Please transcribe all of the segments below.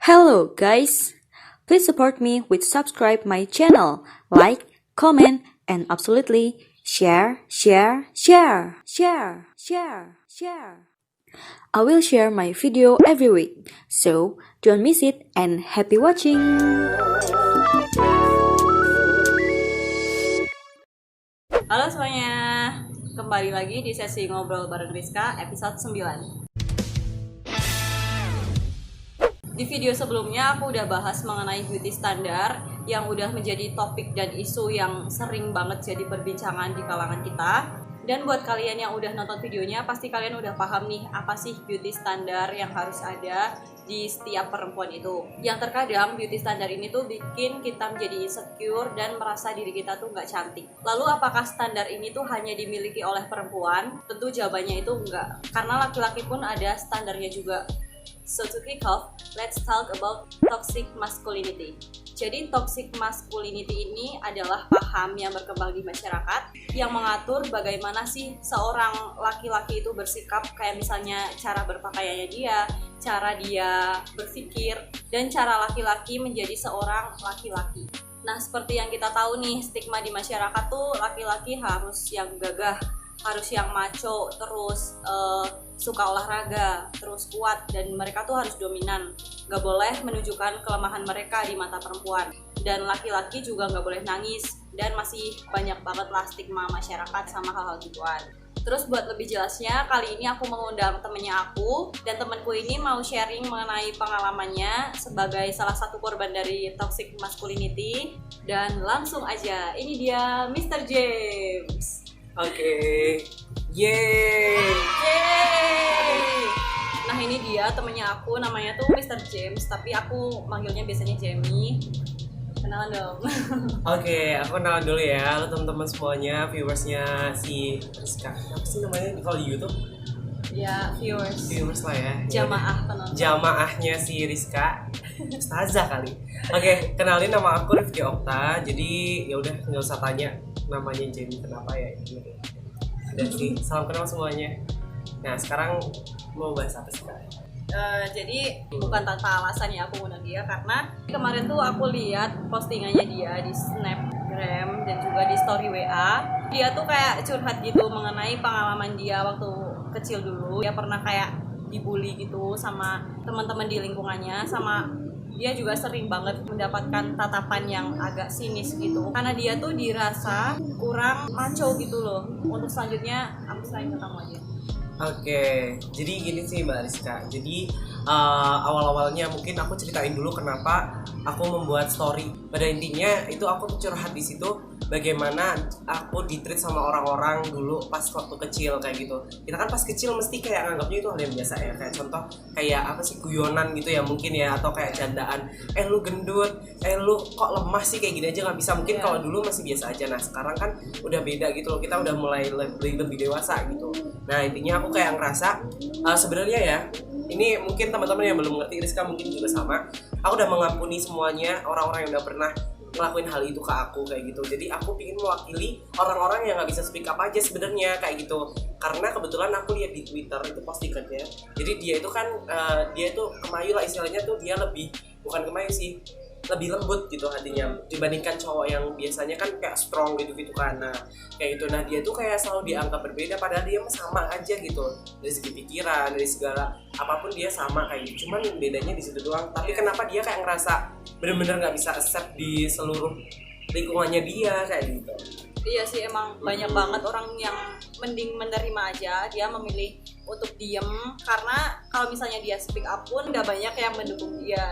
Hello guys, please support me with subscribe my channel, like, comment, and absolutely share. I will share my video every week, so don't miss it and happy watching. Halo semuanya, kembali lagi di sesi ngobrol bareng Rizka episode 9. Di video sebelumnya aku udah bahas mengenai beauty standar yang udah menjadi topik dan isu yang sering banget jadi perbincangan di kalangan kita. Dan buat kalian yang udah nonton videonya, pasti kalian udah paham nih apa sih beauty standar yang harus ada di setiap perempuan itu. Yang terkadang beauty standar ini tuh bikin kita menjadi insecure dan merasa diri kita tuh nggak cantik. Lalu apakah standar ini tuh hanya dimiliki oleh perempuan? Tentu jawabannya itu enggak, karena laki-laki pun ada standarnya juga. So to kick off, let's talk about toxic masculinity. Jadi toxic masculinity ini adalah paham yang berkembang di masyarakat yang mengatur bagaimana sih seorang laki-laki itu bersikap, kayak misalnya cara berpakaiannya dia, cara dia berpikir, dan cara laki-laki menjadi seorang laki-laki. Nah, seperti yang kita tahu nih, stigma di masyarakat tuh laki-laki harus yang gagah, harus yang macho, terus suka olahraga, terus kuat, dan mereka tuh harus dominan. Gak boleh menunjukkan kelemahan mereka di mata perempuan. Dan laki-laki juga gak boleh nangis, dan masih banyak banget lah stigma masyarakat sama hal-hal gituan. Terus buat lebih jelasnya, kali ini aku mengundang temennya aku, dan temenku ini mau sharing mengenai pengalamannya sebagai salah satu korban dari toxic masculinity. Dan langsung aja, ini dia Mr. James. Oke. Yeay. Nah, ini dia temennya aku, namanya tuh Mr. James, tapi aku manggilnya biasanya Jamie. Kenalan dong. Oke, aku kenalan dulu ya. Halo teman-teman semuanya, viewersnya si Rizka. Apa sih namanya kalau di YouTube? Ya, viewers lah ya. Jamaah penonton. Jamaahnya si Rizka. Ustazah kali. Oke, kenalin nama aku Rifki Okta. Jadi ya udah nggak usah tanya namanya Jamie kenapa ya. Dan sih, salam kenal semuanya. Nah, sekarang mau bahas apa sih, Kak? Jadi bukan tanpa alasan ya aku undang dia, karena kemarin tuh aku lihat postingannya dia di Snapgram dan juga di story WA. Dia tuh kayak curhat gitu mengenai pengalaman dia waktu kecil dulu. Dia pernah kayak dibully gitu sama teman-teman di lingkungannya, sama dia juga sering banget mendapatkan tatapan yang agak sinis gitu, karena dia tuh dirasa kurang macho gitu loh. Untuk selanjutnya aku selain ketemu aja. Oke, jadi gini sih Mbak Rizka. Jadi awal-awalnya mungkin aku ceritain dulu kenapa aku membuat story. Pada intinya itu aku curhat di situ bagaimana aku ditreat sama orang-orang dulu pas waktu kecil kayak gitu. Kita kan pas kecil mesti kayak nganggapnya itu hal yang biasa ya. Kayak contoh kayak apa sih, guyonan gitu ya mungkin ya, atau kayak candaan. Lu gendut, lu kok lemah sih, kayak gini aja nggak bisa. Mungkin kalau dulu masih biasa aja. Nah sekarang kan udah beda gitu loh. Kita udah mulai lebih dewasa gitu. Nah intinya aku kayak ngerasa sebenarnya ya, ini mungkin teman-teman yang belum ngerti, Rizka mungkin juga sama. Aku udah mengampuni semuanya orang-orang yang udah pernah ngelakuin hal itu ke aku kayak gitu. Jadi aku pingin mewakili orang-orang yang nggak bisa speak up aja sebenarnya kayak gitu. Karena kebetulan aku lihat di Twitter itu postingannya. Jadi dia itu kan dia itu kemayu lah istilahnya tuh, dia lebih, bukan kemayu sih, lebih lembut gitu hatinya dibandingkan cowok yang biasanya kan kayak strong gitu kan. Nah kayak gitu, nah dia tuh kayak selalu dianggap berbeda padahal dia sama aja gitu dari segi pikiran, dari segala apapun dia sama kayak gitu, cuman bedanya di situ doang. Tapi kenapa dia kayak ngerasa bener-bener nggak bisa accept di seluruh lingkungannya dia kayak gitu. Iya sih, emang banyak banget orang yang mending menerima aja, dia memilih untuk diem, karena kalau misalnya dia speak up pun nggak banyak yang mendukung dia.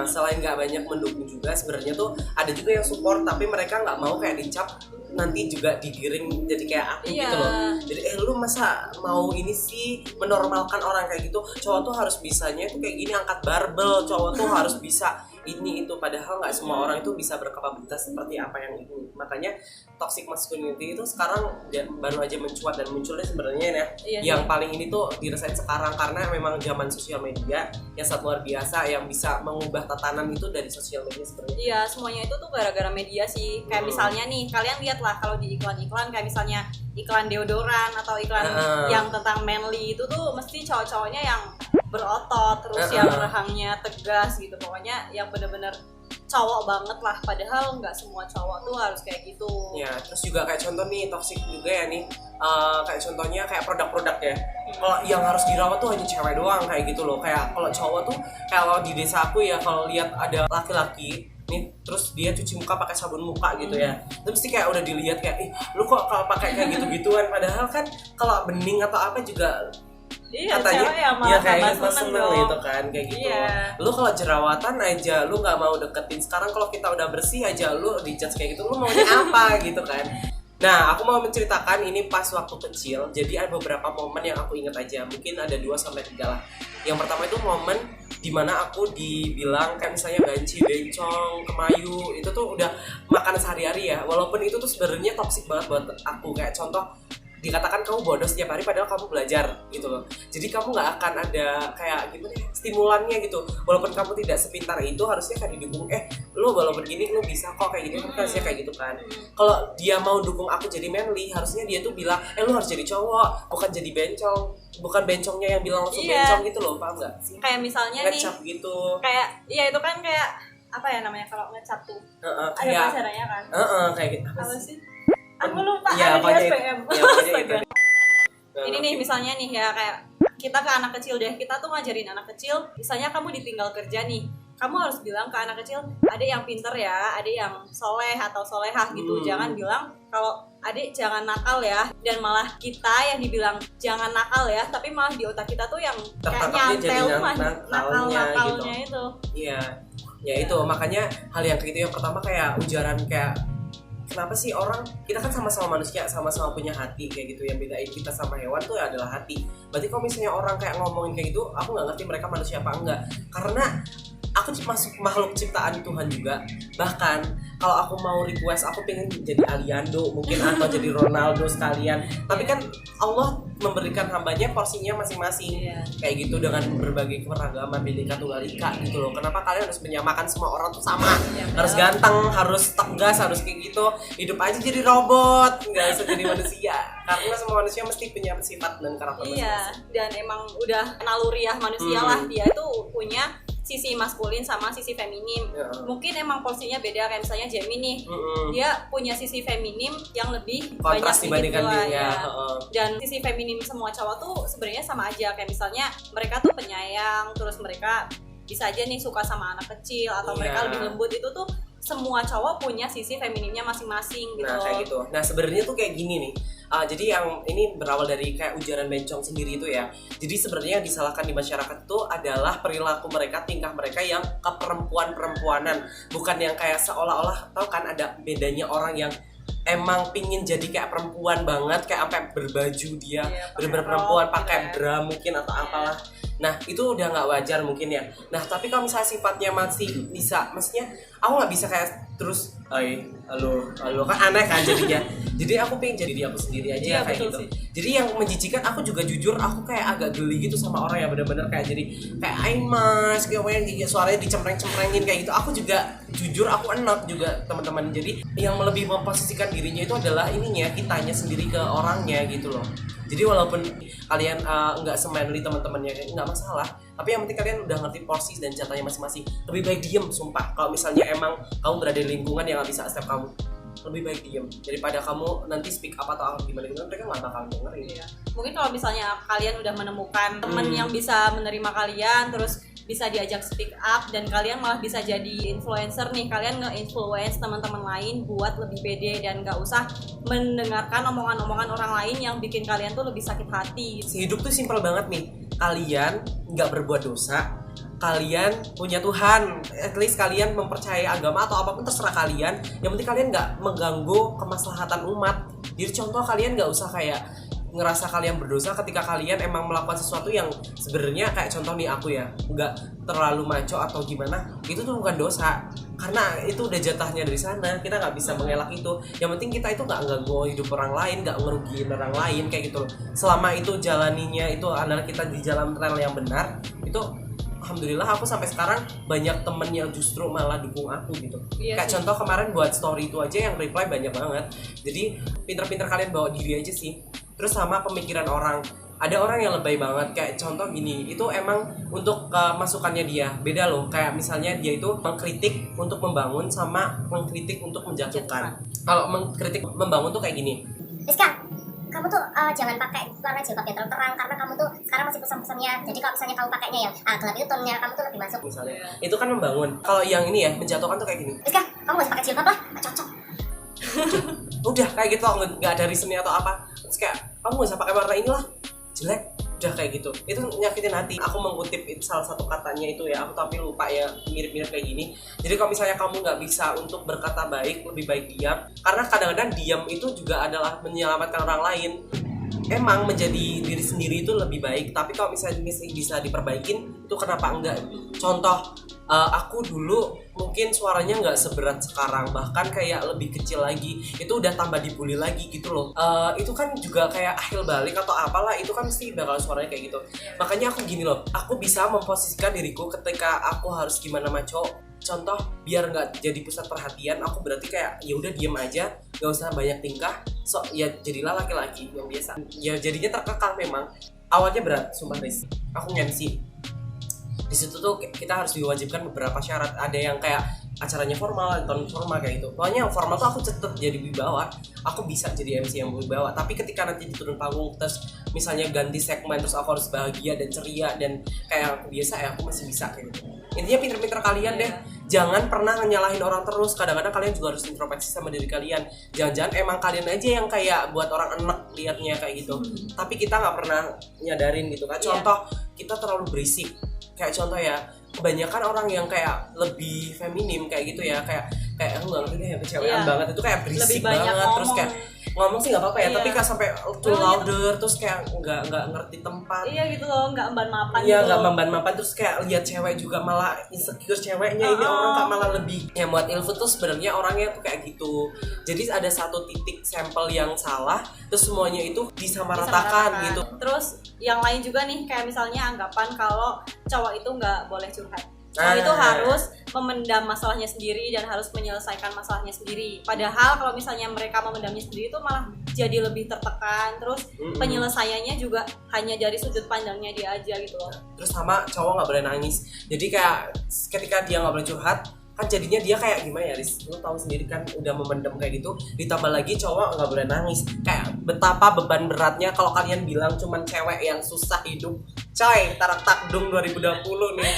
Selain nggak banyak mendukung juga, sebenarnya tuh ada juga yang support, tapi mereka nggak mau kayak dicap nanti juga digiring jadi kayak aku gitu loh. Jadi lu masa mau ini sih menormalkan orang kayak gitu? Cowok tuh harus bisanya tuh kayak gini, angkat barbel. Cowok tuh harus bisa ini itu, padahal nggak semua orang itu bisa berkapabilitas seperti apa yang itu. Makanya toxic masculinity itu sekarang baru aja mencuat dan munculnya sebenarnya ya. Yang paling ini tuh dirasain sekarang karena memang zaman sosial media yang sangat luar biasa, yang bisa mengubah tatanan itu dari sosial media sebenarnya. Iya, semuanya itu tuh gara-gara media sih. Kayak misalnya nih, kalian lihat lah kalau di iklan-iklan kayak misalnya iklan deodoran atau iklan yang tentang manly itu tuh mesti cowok-cowoknya yang berotot terus yang rahangnya tegas gitu, pokoknya yang bener-bener cowok banget lah, padahal nggak semua cowok tuh harus kayak gitu. Ya, terus juga kayak contoh nih toxic juga ya nih, kayak contohnya kayak produk-produknya. Kalau yang harus dirawat tuh hanya cewek doang kayak gitu loh. Kayak kalau cowok tuh kalau di desa aku ya, kalau lihat ada laki-laki nih terus dia cuci muka pakai sabun muka gitu ya, terus mesti kayak udah dilihat kayak ih lu kok kalau pakai kayak gitu-gituan, padahal kan kalau bening atau apa juga Iya, katanya cewek yang ya malah kayak tambah seneng gitu kan kayak gitu. Iya. Lu kalau jerawatan aja lu nggak mau deketin, sekarang kalau kita udah bersih aja lu dijudge kayak gitu, lu maunya apa gitu kan. Nah, aku mau menceritakan ini pas waktu kecil. Jadi ada beberapa momen yang aku ingat aja. Mungkin ada 2-3 lah. Yang pertama itu momen dimana aku dibilang kayak misalnya banci, bencong, kemayu, itu tuh udah makanan sehari-hari ya. Walaupun itu tuh sebenarnya toksik banget buat aku. Kayak contoh, dikatakan kamu bodoh setiap hari padahal kamu belajar gitu loh. Jadi kamu nggak akan ada kayak gimana ya, stimulannya gitu. Walaupun kamu tidak sepintar itu, harusnya kan didukung. Lu walaupun gini lu bisa kok kayak gini, harusnya kayak gitu kan. Kalau dia mau dukung aku jadi manly, harusnya dia tuh bilang lu harus jadi cowok, bukan jadi bencong. Bukan bencongnya yang bilang langsung bencong gitu loh, paham nggak sih? Kayak misalnya Ngecap nih gitu. kayak iya itu kan kayak apa ya namanya kalau ngecap tuh ada Kayak pacarannya kan kayak gitu. apa sih, aku lupa, Ya, ada di pokoknya SPM. ya, pokoknya itu. Ini nih misalnya nih ya, kayak kita ke anak kecil deh, kita tuh ngajarin anak kecil, misalnya kamu ditinggal kerja nih, kamu harus bilang ke anak kecil, adek yang pinter ya, adek yang soleh atau solehah gitu. Jangan bilang kalau adek jangan nakal ya, dan malah kita yang dibilang jangan nakal ya, tapi malah di otak kita tuh yang kayak nyantel mah nakal-nakalnya gitu. Itu Iya, ya itu makanya hal yang kayak gitu yang pertama kayak ujaran kayak kenapa sih orang, kita kan sama-sama manusia, sama-sama punya hati kayak gitu, yang bedain kita sama hewan tuh adalah hati. Berarti kalau misalnya orang kayak ngomongin kayak gitu, aku nggak ngerti mereka manusia apa enggak, karena aku masuk makhluk ciptaan Tuhan juga. Bahkan kalau aku mau request, aku pengen jadi Aliando mungkin atau jadi Ronaldo sekalian, tapi kan Allah memberikan hambanya porsinya masing-masing. Kayak gitu, dengan berbagai keragaman Bhinneka Tunggal Ika gitu loh. Kenapa kalian harus menyamakan semua orang tuh sama? Harus ganteng, harus tegas, harus kayak gitu. Hidup aja jadi robot, nggak usah jadi manusia. Karena semua manusia mesti punya sifat dan karakter masing-masing. dan emang udah naluriah manusia lah, dia tuh punya sisi maskulin sama sisi feminim. Mungkin emang porsinya beda, kayak misalnya Jamie nih, dia punya sisi feminim yang lebih kontras banyak dibandingkan lah, dia. Dan sisi feminim semua cowok tuh sebenarnya sama aja, kayak misalnya mereka tuh penyayang, terus mereka bisa aja nih suka sama anak kecil atau mereka lebih lembut. Itu tuh semua cowok punya sisi feminimnya masing-masing gitu. Nah kayak gitu. Nah sebenarnya tuh kayak gini nih. Jadi yang ini berawal dari kayak ujaran bencong sendiri itu ya. Jadi sebenarnya yang disalahkan di masyarakat itu adalah perilaku mereka, tingkah mereka yang keperempuan-perempuanan, bukan yang kayak seolah-olah, tau kan ada bedanya orang yang emang pingin jadi kayak perempuan banget, kayak sampai berbaju dia bener-bener perempuan, pakai bra mungkin atau apalah. Nah itu udah nggak wajar mungkin ya. Nah tapi kalau misalnya sifatnya masih bisa, maksudnya aku nggak bisa kayak terus, halo kan aneh kan jadinya. Jadi aku pengen jadi diri aku sendiri aja kayak gitu. Jadi yang menjijikan, aku juga jujur aku kayak agak geli gitu sama orang yang benar-benar kayak jadi kayak mas kayak yang suaranya dicempreng-cemprengin kayak gitu. Aku juga jujur aku enak juga teman-teman. Jadi yang lebih memposisikan dirinya itu adalah ininya, kitanya sendiri ke orangnya gitu loh. Jadi walaupun kalian nggak semanly teman-temannya, nggak masalah. Tapi yang penting kalian udah ngerti porsi dan jatahnya masing-masing. Lebih baik diem, sumpah. Kalau misalnya emang kamu berada di lingkungan yang nggak bisa accept kamu, lebih baik diem daripada kamu nanti speak up atau gimana mereka nggak bakal dengerin. Mungkin kalau misalnya kalian udah menemukan temen yang bisa menerima kalian, terus bisa diajak speak up, dan kalian malah bisa jadi influencer nih, kalian nge-influence teman-teman lain buat lebih pede dan gak usah mendengarkan omongan-omongan orang lain yang bikin kalian tuh lebih sakit hati. Hidup tuh simpel banget nih, kalian gak berbuat dosa, kalian punya Tuhan, at least kalian mempercayai agama atau apapun terserah kalian, yang penting kalian gak mengganggu kemaslahatan umat. Jadi contoh, kalian gak usah kayak ngerasa kalian berdosa ketika kalian emang melakukan sesuatu yang sebenarnya kayak contoh nih aku ya nggak terlalu maco atau gimana, itu tuh bukan dosa karena itu udah jatahnya dari sana, kita nggak bisa mengelak itu. Yang penting kita itu nggak ganggu hidup orang lain, nggak ngerugiin orang lain kayak gitu. Selama itu jalaninya itu adalah kita di jalan rel yang benar, itu alhamdulillah aku sampai sekarang banyak temen yang justru malah dukung aku gitu. Iya Kayak sih. contoh kemarin buat story itu aja yang reply banyak banget. Jadi pinter-pinter kalian bawa diri aja sih. Terus sama pemikiran orang. Ada orang yang lebay banget, kayak contoh gini, itu emang untuk masukannya dia beda loh. Kayak misalnya dia itu mengkritik untuk membangun sama mengkritik untuk menjatuhkan. Kalau mengkritik membangun tuh kayak gini, Rizka, kamu tuh jangan pakai warna jilbab yang terlalu terang karena kamu tuh sekarang masih pesan-pesannya. Jadi kalau misalnya kamu pakainya yang gelap itu tonnya kamu tuh lebih masuk. misalnya itu kan membangun. Kalau yang ini ya menjatuhkan tuh kayak gini, Rizka, kamu gak usah pakai jilbab lah, gak cocok. udah kayak gitu, nggak ada reasonnya atau apa. Terus kayak kamu nggak usah pakai warna inilah, jelek, udah kayak gitu. Itu nyakitin hati. Aku mengutip itu salah satu katanya itu ya, aku tapi lupa ya, mirip-mirip kayak gini. Jadi kalau misalnya kamu nggak bisa untuk berkata baik, lebih baik diam, karena kadang-kadang diam itu juga adalah menyelamatkan orang lain. Emang menjadi diri sendiri itu lebih baik, tapi kalau misalnya bisa diperbaikin itu kenapa enggak. Contoh, aku dulu mungkin suaranya nggak seberat sekarang, bahkan kayak lebih kecil lagi, itu udah tambah dibully lagi gitu loh. Itu kan juga kayak ahil balik atau apalah, itu kan mesti bakal suaranya kayak gitu. Makanya aku gini loh, aku bisa memposisikan diriku ketika aku harus gimana sama cowok. Contoh, biar nggak jadi pusat perhatian, aku berarti kayak ya udah diem aja, nggak usah banyak tingkah. So ya jadilah laki-laki yang biasa. Ya jadinya terkekang memang. Awalnya berat, sumpah Riz. Aku nge-MC. Di situ tuh kita harus diwajibkan beberapa syarat. Ada yang kayak acaranya formal, non formal kayak gitu. Pokoknya yang formal tuh aku tetap jadi wibawa. Aku bisa jadi MC yang wibawa. Tapi ketika nanti diturun panggung terus misalnya ganti segmen terus aku harus bahagia dan ceria dan kayak aku biasa ya aku masih bisa kayak gitu. Intinya pinter-pinter kalian deh. Jangan pernah nyalahin orang terus. Kadang-kadang kalian juga harus introspeksi sama diri kalian. Jangan-jangan emang kalian aja yang kayak buat orang enek liatnya kayak gitu. Tapi kita nggak pernah nyadarin gitu kan. Contoh, kita terlalu berisik. Kayak contoh ya, kebanyakan orang yang kayak lebih feminim kayak gitu ya, kayak aku nggak ngerti deh yang kecewean banget itu kayak berisik lebih banyak banget ngomong. terus kayak ngomong sih nggak apa-apa ya, Iya. tapi kayak sampai too louder terus kayak nggak ngerti tempat. Iya gitu loh, nggak emban mapan Iya, gitu. nggak memban-mapan terus kayak lihat cewek juga malah insecure ceweknya. Ini orang kak malah lebih yang buat ilfil tuh sebenarnya orangnya tuh kayak gitu. Jadi ada satu titik sampel yang salah terus semuanya itu disamaratakan gitu. Terus yang lain juga nih, kayak misalnya anggapan kalau cowok itu nggak boleh curhat. Cowok itu harus memendam masalahnya sendiri dan harus menyelesaikan masalahnya sendiri. Padahal kalau misalnya mereka memendamnya sendiri itu malah jadi lebih tertekan. Terus penyelesaiannya juga hanya dari sudut pandangnya dia aja gitu loh. Terus sama cowok nggak boleh nangis. Jadi kayak ketika dia nggak boleh curhat, kan jadinya dia kayak gimana ya, Riz? Lu tahu sendiri kan udah memendam kayak gitu. Ditambah lagi cowok nggak boleh nangis. Kayak betapa beban beratnya kalau kalian bilang cuman cewek yang susah hidup. Coy, tarak takdung 2020 nih.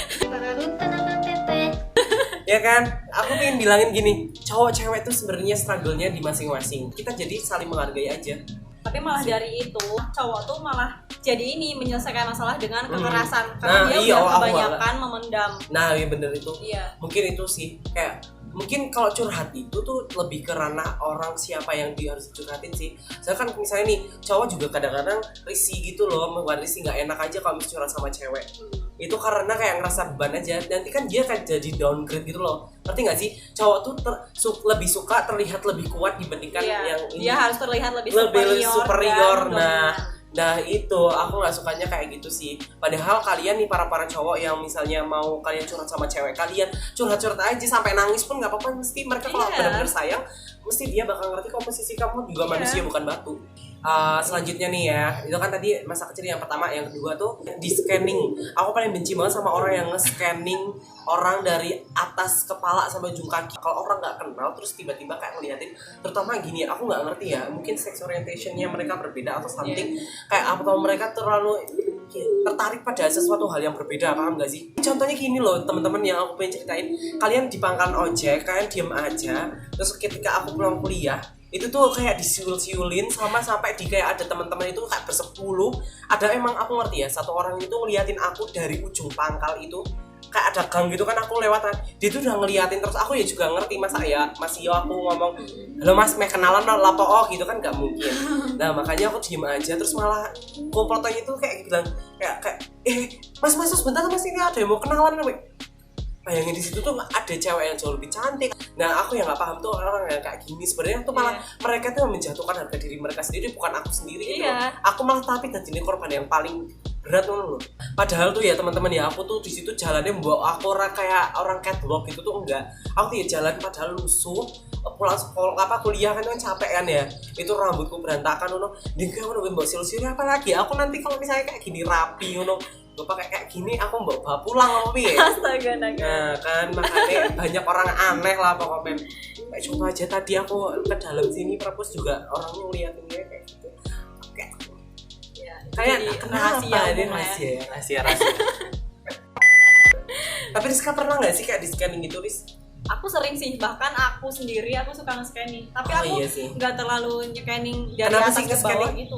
Ya kan? Aku pengen bilangin gini, cowok cewek tuh sebenarnya struggle-nya di masing-masing. Kita jadi saling menghargai aja. Tapi malah dari itu cowok tuh malah jadi ini menyelesaikan masalah dengan kekerasan Nah, karena dia iya, udah aku kebanyakan memendam. Nah, iya bener itu. Iya. Mungkin itu sih kayak mungkin kalau curhat itu tuh lebih ke ranah orang siapa yang dia harus curhatin sih. Saya kan misalnya nih cowok juga kadang-kadang risih gitu loh, bukan risih nggak enak aja kalau curhat sama cewek. Itu karena kayak ngerasa beban aja. Nanti kan dia kan jadi downgrade gitu loh. Ngerti nggak sih? Cowok tuh lebih suka terlihat lebih kuat dibandingkan yang ini. Dia harus terlihat lebih superior. dan Nah itu aku nggak sukanya kayak gitu sih. Padahal kalian nih para cowok yang misalnya mau kalian curhat sama cewek kalian, curhat aja sampai nangis pun nggak apa-apa. Mesti mereka kalau benar-benar sayang, mesti dia bakal ngerti kok posisi kamu juga manusia bukan batu. Selanjutnya nih ya, itu kan tadi masa kecil yang pertama, yang kedua tuh di scanning. Aku paling benci banget sama orang yang nge-scanning orang dari atas kepala sampai ujung kaki. Kalau orang nggak kenal terus tiba-tiba kayak ngeliatin, terutama gini, aku nggak ngerti ya, mungkin sex orientationnya mereka berbeda atau something, kayak apa tau mereka terlalu tertarik pada sesuatu hal yang berbeda, paham gak sih? Contohnya gini loh teman-teman yang aku pengen ceritain, kalian di pangkalan ojek, kalian diem aja, terus ketika aku pulang kuliah itu tuh kayak disiul-siulin sama sampai di kayak ada teman-teman itu kayak bersepuluh. Ada emang aku ngerti ya, satu orang itu ngeliatin aku dari ujung pangkal itu, kayak ada gang gitu kan, aku lewatan, dia tuh udah ngeliatin terus. Aku ya juga ngerti, masa ya masih aku ngomong halo mas, mau kenalan lapo gitu kan nggak mungkin. Nah makanya aku diem aja, terus malah komportanya itu kayak bilang kayak mas sebentar mas, ini ada yang mau kenalan. Bayangin di situ tuh ada cewek yang jauh lebih cantik. Nah aku yang nggak paham tuh orang yang kayak gini sebenarnya tuh malah mereka tuh menjatuhkan harga diri mereka sendiri, bukan aku sendiri gitu. Aku malah tapi jadi korban yang paling berat loh. Padahal tuh ya teman-teman ya, aku tuh di situ jalannya bawa aku kayak orang catwalk gitu tuh enggak. Aku tuh ya jalan padahal lusuh, pulang sekolah kuliah kan capek kan ya. Itu rambutku berantakan ngono. Dia kayak ngono mbok sil-sil apa lagi? Aku nanti kalau misalnya kayak gini rapi ngono, gue pakai kayak gini aku bawa pulang apa piye? Astaga, naga. Nah kan makanya banyak orang aneh lah pokoknya. Kayak coba aja tadi aku ke dalam sini perpus juga orang ngeliatinnya kayak gitu. Kayak rahasia ini umum rahasia. Tapi Rizka pernah nggak sih kayak di scanning gitu, Riz? Aku sering sih, bahkan aku sendiri aku suka nge-scanning. Tapi Oh, aku iya sih. nggak terlalu nge-scanning dari Kenapa atas sih ke bawah nge-scanning? gitu.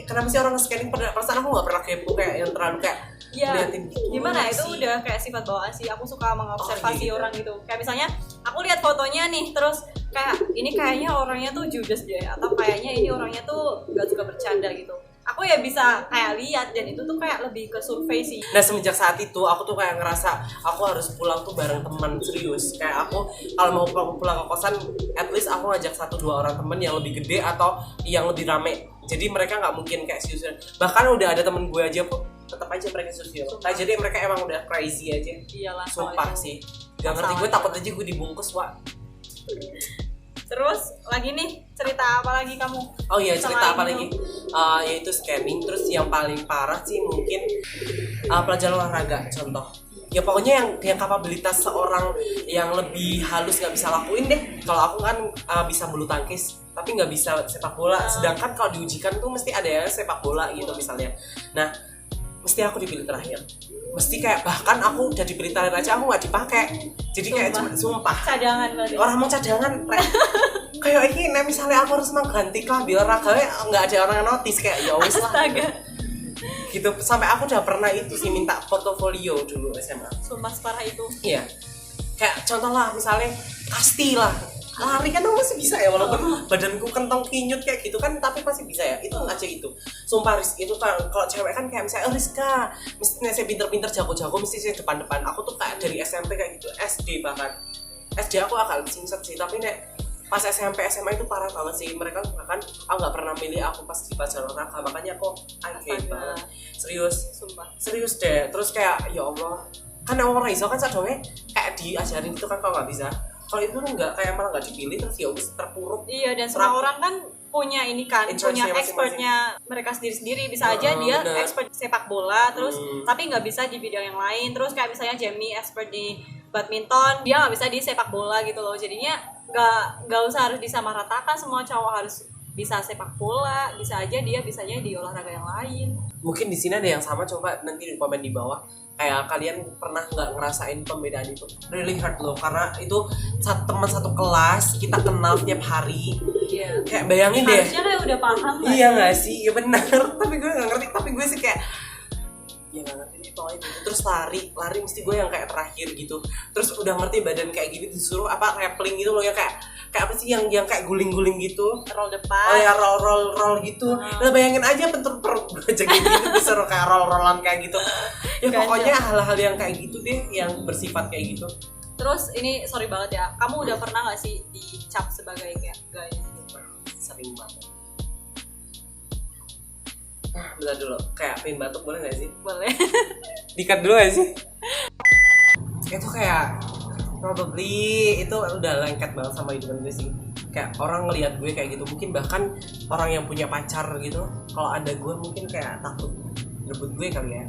Kenapa sih orang nge-scanning? Perasaan aku nggak pernah kepo kayak yang terlalu kayak Ya, liatin gitu. gimana Kenapa itu sih? udah kayak sifat bawaan sih. Aku suka mengobservasi Oh, iya. orang gitu. Kayak misalnya aku lihat fotonya nih, terus kayak ini kayaknya orangnya tuh judes deh, atau kayaknya ini orangnya tuh nggak suka bercanda gitu. Aku ya bisa kayak lihat, dan itu tuh kayak lebih ke survei sih. Nah semenjak saat itu aku tuh kayak ngerasa aku harus pulang tuh bareng teman, serius. Kayak aku kalau mau pulang ke kosan, at least aku ngajak 1-2 orang temen yang lebih gede atau yang lebih rame. Jadi mereka nggak mungkin kayak serius. Bahkan udah ada temen gue aja pun tetap aja mereka serius. Nah, jadi mereka emang udah crazy aja. Iyalah, kalau Sumpah itu. sih. Gak ngerti, gue takut aja gue dibungkus, Wak. Terus lagi nih, cerita apa lagi kamu? Oh iya, cerita Selain apa itu. lagi? Yaitu scanning. Terus yang paling parah sih mungkin pelajaran olahraga, contoh. Ya pokoknya yang kapabilitas seorang yang lebih halus nggak bisa lakuin deh. Kalau aku kan bisa bulu tangkis, tapi nggak bisa sepak bola. Sedangkan kalau diujikan tuh mesti ada ya sepak bola gitu misalnya. Nah, mesti aku dipilih terakhir. Mesti kayak bahkan aku udah dipilih terakhir aja aku nggak dipakai. Jadi kayak cuma sumpah. Cadangan berarti. Orang mau cadangan kayak ini nah misalnya aku harus mengganti kelambi olahraganya nggak ada orang yang notice kayak ya wis lah Astaga. gitu. Sampai aku udah pernah itu sih minta portofolio dulu SMA. Sumpah separah itu. Iya, kayak contoh lah misalnya kasti lah, lari kan aku masih bisa ya walaupun badanku kentong kinyut kayak gitu kan, tapi masih bisa ya, itu aja itu. Sumpah Riz, itu kan kalau cewek kan kayak misalnya Rizka mesti saya pinter-pinter jago-jago mesti saya depan-depan. Aku tuh kayak dari SMP kayak gitu, SD bahkan SD aku agak singset sih, tapi nek pas SMP SMA itu parah banget sih. Mereka bahkan aku nggak pernah milih aku pas di pelajaran olahraga, makanya aku aneh banget serius deh. Terus kayak ya Allah, kan orang iso kan sadongnya kayak diajarin itu kan, kalau nggak bisa, kalau itu nggak kayak malah nggak dipilih terus ya wis terpuruk. Iya, dan semua orang kan punya ini kan, Interestnya punya masing-masing. expertnya mereka sendiri-sendiri. Bisa aja dia bener. expert sepak bola, terus tapi nggak bisa di bidang yang lain. Terus kayak misalnya Jamie expert di badminton, dia nggak bisa di sepak bola gitu loh. Jadinya nggak usah harus disamaratakan semua cowok harus bisa sepak bola. Bisa aja dia bisanya di olahraga yang lain. Mungkin di sini ada yang sama, coba nanti di komen di bawah. Kayak kalian pernah nggak ngerasain pembedaan itu? Really hurt loh, karena itu teman satu kelas kita kenal tiap hari. Iya. Kayak bayangin deh. Harusnya kayak udah paham nggak Iya sih? nggak sih? Iya benar. Tapi gue nggak ngerti. Tapi gue sih kayak ya nggak ngerti nih pokoknya gitu. Terus lari mesti gue yang kayak terakhir gitu. Terus udah ngerti badan kayak gini disuruh apa rappelling gitu loh, ya kayak apa sih yang kayak guling-guling gitu. Roll depan. Oh ya roll gitu. Nah bayangin aja bentuk perut gue aja kayak gitu disuruh kayak rollan kayak gitu. Ya pokoknya hal-hal yang kayak gitu deh, yang bersifat kayak gitu. Terus ini sorry banget ya, kamu udah pernah nggak sih dicap sebagai kayak gay? Sering banget. Bentar dulu, kayak pengen batuk boleh gak sih? Boleh. Dikat dulu gak sih? Itu kayak probably itu udah lengket banget sama hidupan gue sih. Kayak orang ngelihat gue kayak gitu, mungkin bahkan orang yang punya pacar gitu, kalau ada gue mungkin kayak takut rebut gue kali ya.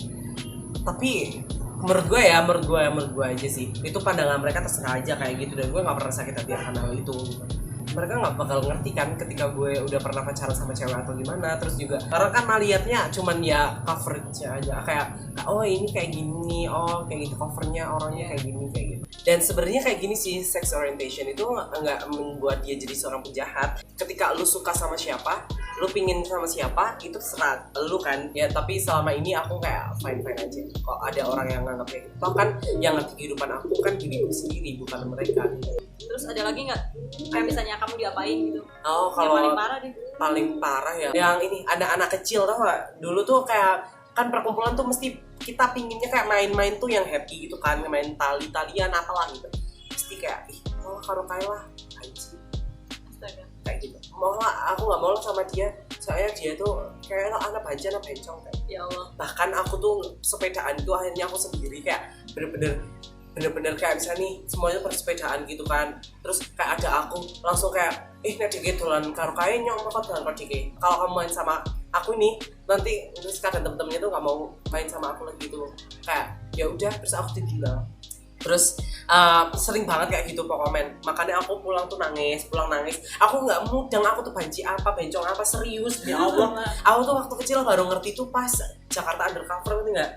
Tapi menurut gue aja sih, itu pandangan mereka terserah aja kayak gitu, dan gue nggak pernah sakit hati karena hal itu gitu. Mereka nggak bakal ngerti kan ketika gue udah pernah pacaran sama cewek atau gimana. Terus juga orang kan melihatnya cuman ya coverage-nya aja, kayak oh ini kayak gini, oh kayak gitu covernya orangnya kayak gini kayak gitu. Dan sebenarnya kayak gini sih, sex orientation itu nggak membuat dia jadi seorang penjahat. Ketika lu suka sama siapa, lu pingin sama siapa, itu terserah lu kan ya. Tapi selama ini aku kayak fine aja kalau ada orang yang nganggap kayak gitu. Toh kan yang ngerti kehidupan aku kan diriku sendiri, bukan mereka. Terus ada lagi nggak? Kayak misalnya kamu diapain gitu? Oh Yang kalau paling parah deh. paling parah ya yang ini, ada anak kecil tau gak? Dulu tuh kayak kan perkumpulan tuh mesti kita pinginnya kayak main-main tuh yang happy gitu kan, main talian apalah gitu. Mesti kayak mau karo Kayla anjing Astaga. kayak gitu, mau lah aku nggak mau lah sama dia soalnya dia tuh kayak anak banci anak bencong kayak. Ya Allah. Bahkan aku tuh sepedaan itu akhirnya aku sendiri kayak bener-bener kayak misalnya nih semuanya bersepedaan gitu kan, terus kayak ada aku langsung kayak nek dikit dolan karo kae nyong kok dolan karo dikit, kalau kamu main sama aku nih nanti terus kadang temen-temennya tuh nggak mau main sama aku lagi gitu, kayak ya udah terus aku ditinggal. Terus sering banget kayak gitu pokoknya, makanya aku pulang nangis, aku nggak mudeng, aku tuh banci apa bencong apa serius ya Allah. Aku tuh waktu kecil baru ngerti tuh pas Jakarta Undercover itu enggak.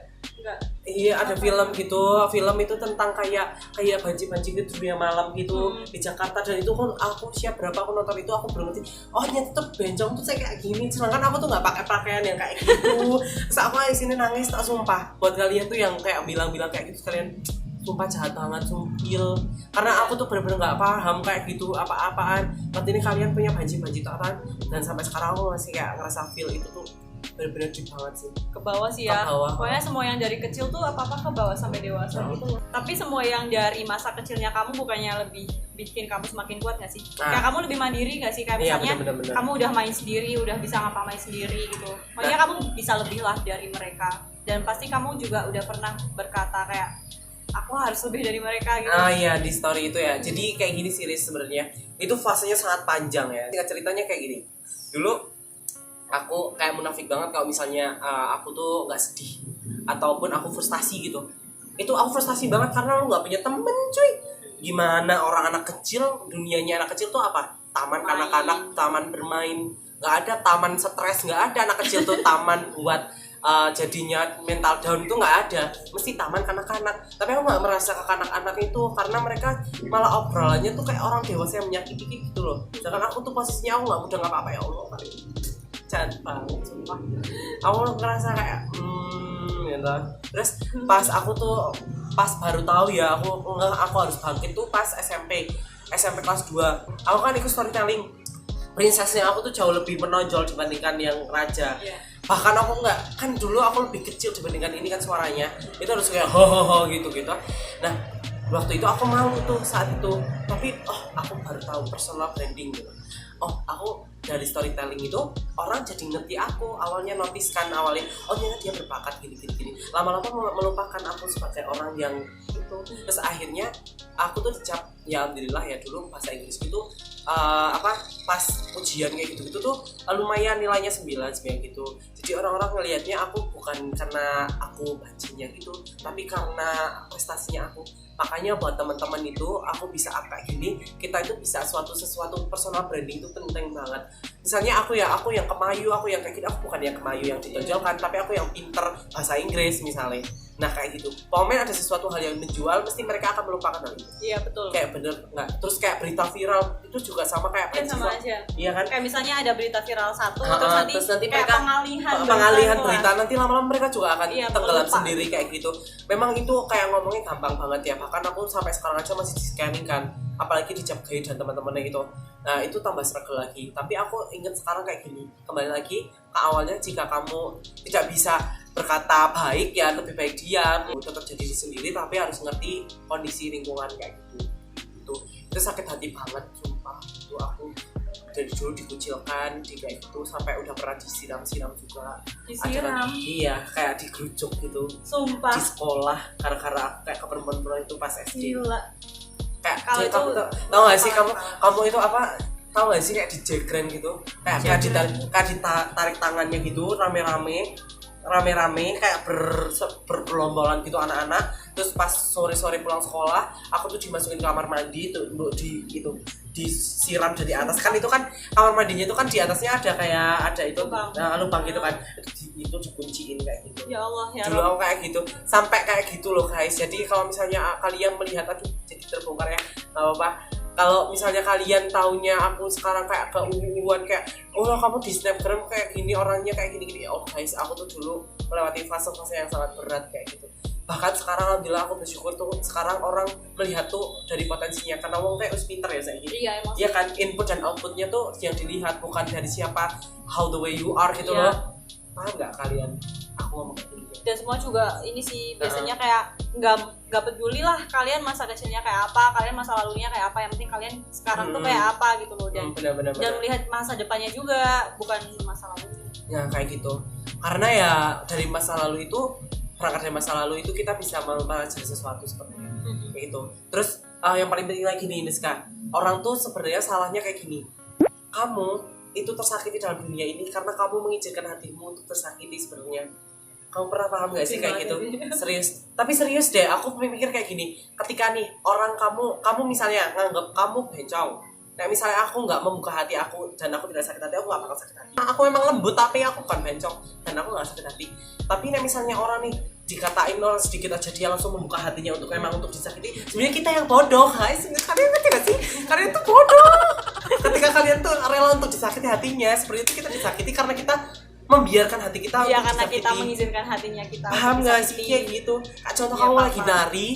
Iya ada film itu tentang kayak banci-banci di dunia malam gitu di Jakarta, dan itu kan aku berapa aku nonton itu aku belum ngerti oh ternyata tuh bencong tuh saya kayak gini, sedangkan aku tuh nggak pakai pakaian yang kayak gitu. Terus aku di sini nangis tak sumpah. Buat kalian tuh yang kayak bilang kayak gitu, kalian sumpah jahat banget, sumpil, karena aku tuh bener-bener nggak paham kayak gitu apa-apaan. Berarti ini kalian punya banci-banci itu apaan, dan sampai sekarang aku masih kayak ngerasa feel itu tuh bener-bener deep banget sih, Ke bawah sih ya. Ke bawah. Pokoknya semua yang dari kecil tuh apa-apa ke bawah sampai dewasa gitu. Tapi semua yang dari masa kecilnya kamu bukannya lebih bikin kamu semakin kuat gak sih? Kayak kamu lebih mandiri gak sih? Kayak Iya, misalnya bener-bener. kamu udah main sendiri, udah bisa ngapa-main sendiri gitu. Makanya kamu bisa lebih lah dari mereka. Dan pasti kamu juga udah pernah berkata kayak aku harus lebih dari mereka gitu. Iya di story itu ya. Jadi kayak gini sih Riz, sebenarnya itu fasenya sangat panjang ya. Singkat ceritanya kayak gini. Dulu aku kayak munafik banget kalau misalnya aku tuh nggak sedih ataupun aku frustasi gitu. Itu aku frustasi banget karena aku nggak punya temen cuy. Gimana orang anak kecil, dunianya anak kecil tuh apa? Taman kanak-kanak, taman bermain. Nggak ada taman stres, nggak ada anak kecil tuh taman buat jadinya mental down itu nggak ada, mesti taman kanak-kanak. Tapi aku nggak merasa ke kanak-kanak itu karena mereka malah obrolannya tuh kayak orang dewasa yang menyakiti gitu loh. Sedangkan aku tuh posisinya aku nggak mudah ngapa-apa ya Allah kali. Jahat banget sumpah. Aku ngerasa kayak gitu. Terus pas aku tuh baru tahu ya aku harus bangkit tuh pas SMP kelas 2. Aku kan ikut storytelling. Prinsesnya aku tuh jauh lebih menonjol dibandingkan yang raja. Bahkan aku nggak, kan dulu aku lebih kecil dibandingkan ini kan suaranya itu harus kayak ho gitu. Nah waktu itu aku mau tuh saat itu, tapi aku baru tahu personal branding gitu. Aku dari storytelling itu orang jadi ngerti aku, awalnya notice kan awalnya ternyata dia berbakat gini. Lama-lama melupakan aku sebagai orang yang itu. Terus akhirnya aku tuh dicap, ya alhamdulillah ya dulu bahasa Inggris itu pas ujian kayak gitu tuh lumayan nilainya 9 gitu. Jadi orang-orang ngelihatnya aku bukan karena aku bacinya gitu, tapi karena prestasinya aku. Makanya buat teman-teman itu aku bisa apa gini, kita itu bisa sesuatu personal branding itu penting banget. Misalnya aku yang kemayu, aku yang kayak gitu, aku bukan yang kemayu yang ditonjolkan, tapi aku yang pinter bahasa Inggris misalnya. Nah kayak gitu, pokoknya ada sesuatu hal yang menjual, mesti mereka akan melupakan hal itu. Iya betul. Kayak bener nggak? Terus kayak berita viral itu juga sama kayak sama aja. Iya kan? Kayak misalnya ada berita viral satu, terus nanti kayak mereka pengalihan berita, nanti lama-lama mereka juga akan tenggelam lupa sendiri kayak gitu. Memang itu kayak ngomongnya gampang banget ya. Bahkan aku sampai sekarang aja masih di scanning kan, apalagi di Japgay dan teman-temannya gitu. Nah itu tambah struggle lagi. Tapi aku ingat sekarang kayak gini, kembali lagi ke awalnya, jika kamu tidak bisa berkata baik ya lebih baik diam, tetap jadi diri sendiri, tapi harus ngerti kondisi lingkungan kayak gitu. Itu sakit hati banget sumpah. Itu aku dari dulu dikucilkan di kayak gitu, sampai udah pernah disiram juga. Disiram? Iya, kayak digerujuk gitu. Sumpah. Di sekolah gara-gara aku kayak ke perempuan itu pas SD. Gila. Kayak Kalau kamu itu tau gak sih kamu itu apa? Tahu gak sih kayak di jegren gitu? Kayak ditarik tangannya gitu rame-rame kayak bergelombolan gitu anak-anak. Terus pas sore-sore pulang sekolah, aku tuh dimasukin kamar mandi tuh untuk disiram dari atas. Kan itu kan kamar mandinya itu kan di atasnya ada kayak ada itu lubang gitu kan. Itu dikunciin kayak gitu. Ya Allah ya. Dulu aku kayak gitu, sampai kayak gitu loh guys. Jadi kalau misalnya kalian melihat, aduh jadi terbongkar ya, nggak apa-apa. Kalau misalnya kalian taunya aku sekarang kayak keuuan kayak kamu di snapgram kayak gini, orangnya kayak gini guys, aku tuh dulu melewati fase-fase yang sangat berat kayak gitu. Bahkan sekarang alhamdulillah aku bersyukur tuh sekarang orang melihat tuh dari potensinya, karena wong kayak harus pinter ya saya gitu. Iya kan, input dan outputnya tuh yang dilihat, bukan dari siapa, how the way you are gitu loh. Paham nggak kalian aku ngomong kayak gini? Dan semua juga ini sih biasanya kayak nggak peduli lah kalian masa kecilnya kayak apa, kalian masa lalunya kayak apa, yang penting kalian sekarang tuh kayak apa gitu loh. Dan benar. dan melihat masa depannya juga, bukan masa lalunya. Ya kayak gitu. Karena ya dari masa lalu itu, berangkat dari masa lalu itu kita bisa mempelajari sesuatu seperti itu. Kayak gitu. Terus yang paling penting lagi nih Niska, orang tuh sebenarnya salahnya kayak gini. Kamu itu tersakiti dalam dunia ini karena kamu mengizinkan hatimu untuk tersakiti sebenarnya. Kamu pernah paham gak sih kayak gitu? Serius. Tapi serius deh, aku mikir kayak gini. Ketika nih orang kamu misalnya nganggap kamu bencong. Nah misalnya aku nggak membuka hati aku dan aku tidak sakit hati, aku nggak bakal sakit hati. Nah, aku memang lembut tapi aku bukan bencong dan aku nggak sakit hati. Tapi nih misalnya orang nih dikatain orang sedikit aja dia langsung membuka hatinya untuk memang untuk disakiti. Sebenarnya kita yang bodoh, guys. Kalian ngerti gak sih? Kalian tuh bodoh. Ketika kalian tuh rela untuk disakiti hatinya, seperti itu kita disakiti karena kita membiarkan hati kita Iya, untuk karena disakiti. kita mengizinkan hatinya kita. Paham untuk gak sih disakiti. kayak gitu? Contoh Iya, kamu paham. lagi nari,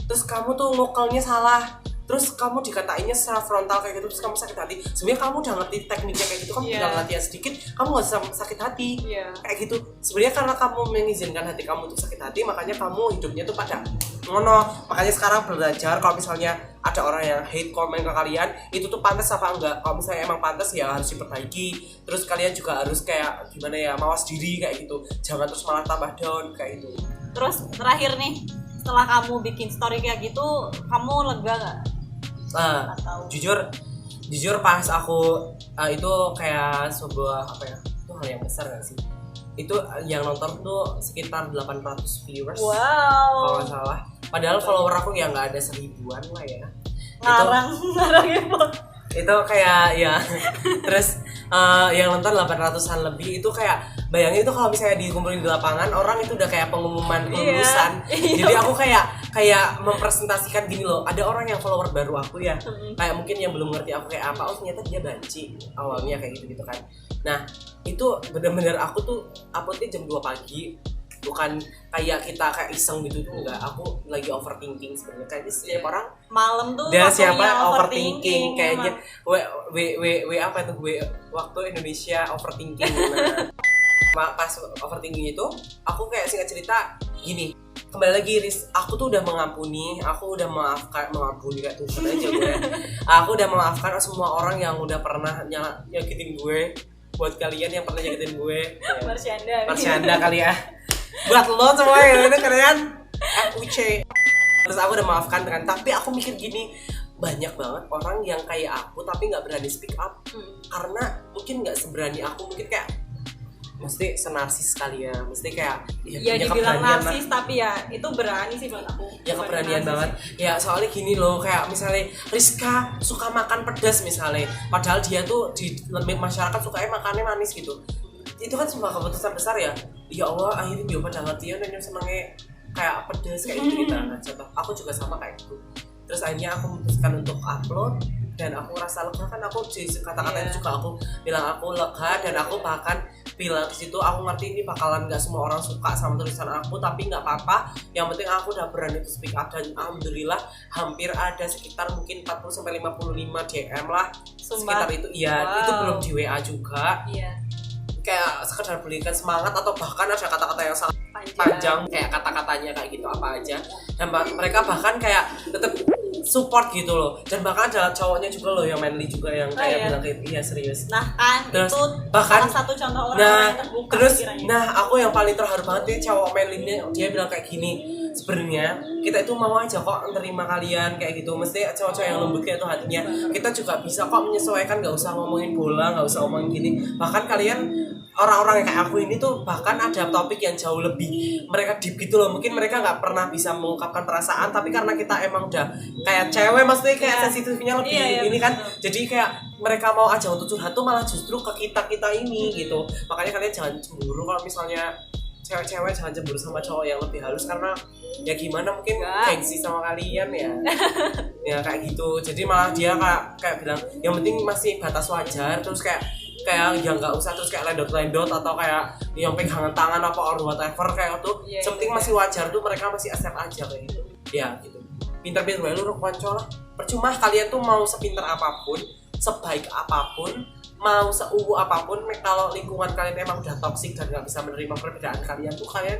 terus kamu tuh ngokelnya salah, terus kamu dikatainnya secara frontal kayak gitu, terus kamu sakit hati. Sebenarnya kamu udah ngerti tekniknya kayak gitu, kamu Iya. tinggal latihan sedikit, kamu gak usah sakit hati. Iya. Kayak gitu. Sebenarnya karena kamu mengizinkan hati kamu untuk sakit hati, makanya kamu hidupnya tuh pada ngono. Makanya sekarang belajar kalau misalnya ada orang yang hate comment ke kalian, itu tuh pantas apa enggak? Kalau misalnya emang pantas ya harus diperbaiki. Terus kalian juga harus kayak gimana ya, mawas diri kayak gitu. Jangan terus malah tambah down kayak gitu. Terus terakhir nih, setelah kamu bikin story kayak gitu, kamu lega nggak? Nah, Atau jujur pas aku itu kayak sebuah apa ya, itu hal yang besar gak sih? Itu yang nonton tuh sekitar 800 viewers kalau wow, nggak salah. Padahal follower aku ya nggak ada 1000-an lah ya. ngarang gitu. Itu kayak ya terus yang nonton 800-an lebih, itu kayak bayangin itu kalau misalnya dikumpulin di lapangan, orang itu udah kayak pengumuman kelulusan. Iya. Jadi aku kayak mempresentasikan gini loh, ada orang yang follower baru aku ya, kayak mungkin yang belum ngerti aku kayak apa, oh ternyata dia banci awalnya kayak gitu kan. Nah itu bener-bener aku tuh uploadnya jam 2 pagi, bukan kayak kita kayak iseng gitu tuh enggak. Aku lagi overthinking sebenarnya, kayaknya setiap orang Malam tuh dan waktunya siapa overthinking kayaknya emang. apa itu waktu Indonesia overthinking. Nah, pas overthinking itu aku kayak singkat cerita gini, kembali lagi Riz, aku tuh udah mengampuni, aku udah mengampuni kayak Tuhan aja gue. Aku udah memaafkan semua orang yang udah pernah nyakitin gue. Buat kalian yang pernah nyakitin gue, Marsyanda kali ya. Buat lo semua ya, ini kalian FUC. Terus aku udah maafkan kan, tapi aku mikir gini, banyak banget orang yang kayak aku tapi nggak berani speak up karena mungkin nggak seberani aku, mungkin kayak mesti senarsis kali ya, mesti kayak Ya punya dibilang keberanian narsis tapi ya itu berani sih buat aku. ya, Bukan keberanian narsis banget ya. Soalnya gini loh, kayak misalnya Rizka suka makan pedas misalnya, padahal dia tuh di masyarakat sukanya makannya manis gitu. Itu kan sebuah keputusan besar ya. Ya Allah, akhirnya dia pada ngerti dan yang senangnya kayak pedas kayak gitu gitu. Nah, contoh aku juga sama kayak gitu. Terus akhirnya aku memutuskan untuk upload dan aku rasa lega kan. Aku di kata-katanya juga aku bilang aku lega, dan aku bahkan bilang di situ aku ngerti ini bakalan nggak semua orang suka sama tulisan aku, tapi nggak apa-apa, yang penting aku udah berani to speak up. Dan alhamdulillah hampir ada sekitar mungkin 40-55 DM lah sekitar itu. Iya, Wow. itu belum di WA juga, Iya, kayak sekedar berikan semangat, atau bahkan ada kata-kata yang sangat panjang. panjang kayak kata-katanya kayak gitu apa aja, dan mereka bahkan kayak tetap support gitu loh. Dan bahkan ada cowoknya juga loh yang manly juga yang kayak iya. bilang kayak iya serius. Nah kan Terus, itu bahkan- salah satu contoh orang Nah, yang terbuka terus pikirannya. nah aku yang paling terharu banget nih cowok manly-nya, dia bilang kayak gini, sebenarnya kita itu mau aja kok menerima kalian kayak gitu, mesti cowok-cowok yang lembut kayak itu hatinya. Kita juga bisa kok menyesuaikan, nggak usah ngomongin bola, nggak usah ngomongin gini. Bahkan kalian orang-orang yang kayak aku ini tuh bahkan ada topik yang jauh lebih mereka deep gitu loh. Mungkin mereka nggak pernah bisa mengungkapkan perasaan, tapi karena kita emang udah kayak cewek, maksudnya kayak Iya. sensitifnya lebih Iya, ini kan. betul. Jadi kayak mereka mau aja untuk curhat tuh malah justru ke kita ini gitu. Makanya kalian jangan cemburu kalau misalnya cewek-cewek, jangan cemburu sama cowok yang lebih halus, karena ya gimana mungkin Enggak. gengsi sama kalian ya. Ya kayak gitu. Jadi malah dia kayak bilang yang penting masih batas wajar, terus kayak ya nggak usah terus kayak lendot-lendot atau kayak yang pegangan tangan apa or whatever kayak tuh. Iya, Sepenting iya. masih wajar tuh, mereka masih accept aja kayak gitu. Ya gitu. Pinter-pinter bae lu konco lah. Percuma kalian tuh mau sepinter apapun, sebaik apapun, mau seuwu apapun, kalau lingkungan kalian emang udah toksik dan nggak bisa menerima perbedaan kalian tuh, kalian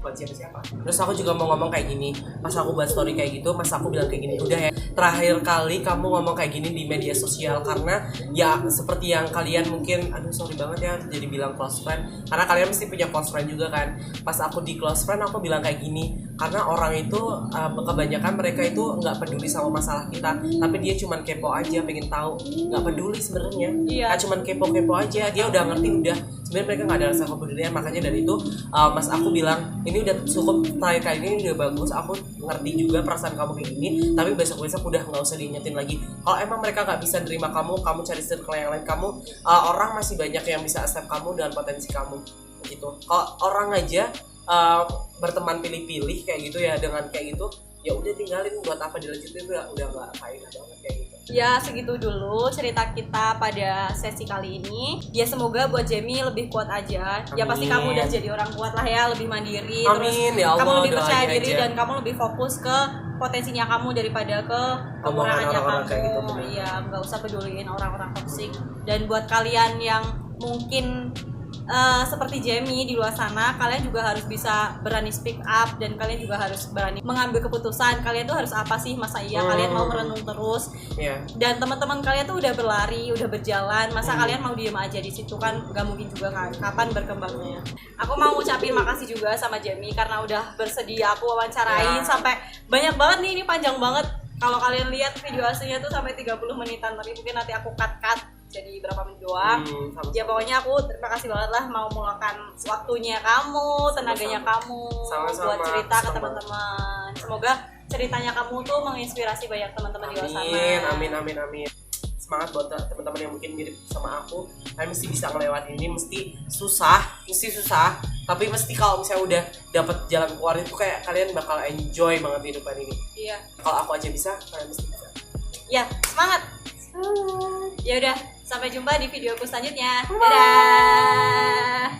bukan siapa-siapa. Terus aku juga mau ngomong kayak gini, pas aku buat story kayak gitu, mas aku bilang kayak gini, udah ya, terakhir kali kamu ngomong kayak gini di media sosial, karena ya seperti yang kalian mungkin, aduh sorry banget ya jadi bilang close friend, karena kalian mesti punya close friend juga kan. Pas aku di close friend aku bilang kayak gini, karena orang itu kebanyakan mereka itu nggak peduli sama masalah kita, tapi dia cuman kepo aja, pengen tahu, nggak peduli sebenarnya. Iya. Cuman kepo-kepo aja, dia udah ngerti, udah sebenarnya mereka nggak ada rasa kepedulian. Makanya dari itu mas aku bilang ini udah cukup, terakhir kali ini udah bagus, aku ngerti juga perasaan kamu kayak gini, tapi besok-besok udah nggak usah diingetin lagi. Kalau emang mereka nggak bisa nerima kamu cari circle yang lain. Kamu orang masih banyak yang bisa accept kamu dengan potensi kamu gitu. Kalau orang aja berteman pilih-pilih kayak gitu ya, dengan kayak gitu ya udah tinggalin, buat apa dilanjutin, udah nggak faedah banget kayak gitu. Ya segitu dulu cerita kita pada sesi kali ini. Ya semoga buat Jamie lebih kuat aja. Ya pasti kamu udah jadi orang kuat lah ya, lebih mandiri. Amin, terus ya Allah, kamu lebih percaya doain diri aja. dan kamu lebih fokus ke potensinya kamu daripada ke kekurangannya orang-orang kamu. kayak gitu, bener. Iya, nggak usah peduliin orang-orang toksik. Dan buat kalian yang mungkin seperti Jamie di luar sana, kalian juga harus bisa berani speak up, dan kalian juga harus berani mengambil keputusan. Kalian tuh harus apa sih, masa iya kalian mau merenung terus? Iya. Dan teman-teman kalian tuh udah berlari, udah berjalan, masa kalian mau diem aja di situ? Kan nggak mungkin juga kan, kapan berkembangnya. Aku mau ngucapin makasih juga sama Jamie karena udah bersedia aku wawancarain Ya. sampai banyak banget nih, ini panjang banget. Kalau kalian lihat video aslinya tuh sampai 30 menitan, tapi mungkin nanti aku cut jadi berapa menit doang. Sama-sama. Ya pokoknya aku terima kasih banget lah mau meluangkan waktunya kamu, tenaganya kamu Sama-sama. buat cerita ke Sama. teman-teman. Semoga ceritanya kamu tuh menginspirasi banyak teman-teman di luar sana. Amin. Semangat buat teman-teman yang mungkin mirip sama aku. Kalian mesti bisa ngelewatin ini, mesti susah, tapi mesti kalau misalnya udah dapet jalan keluar itu kayak kalian bakal enjoy banget hidupan ini. Iya. Kalau aku aja bisa, kalian mesti bisa. Ya, semangat. Ya udah, sampai jumpa di videoku selanjutnya. Dadah.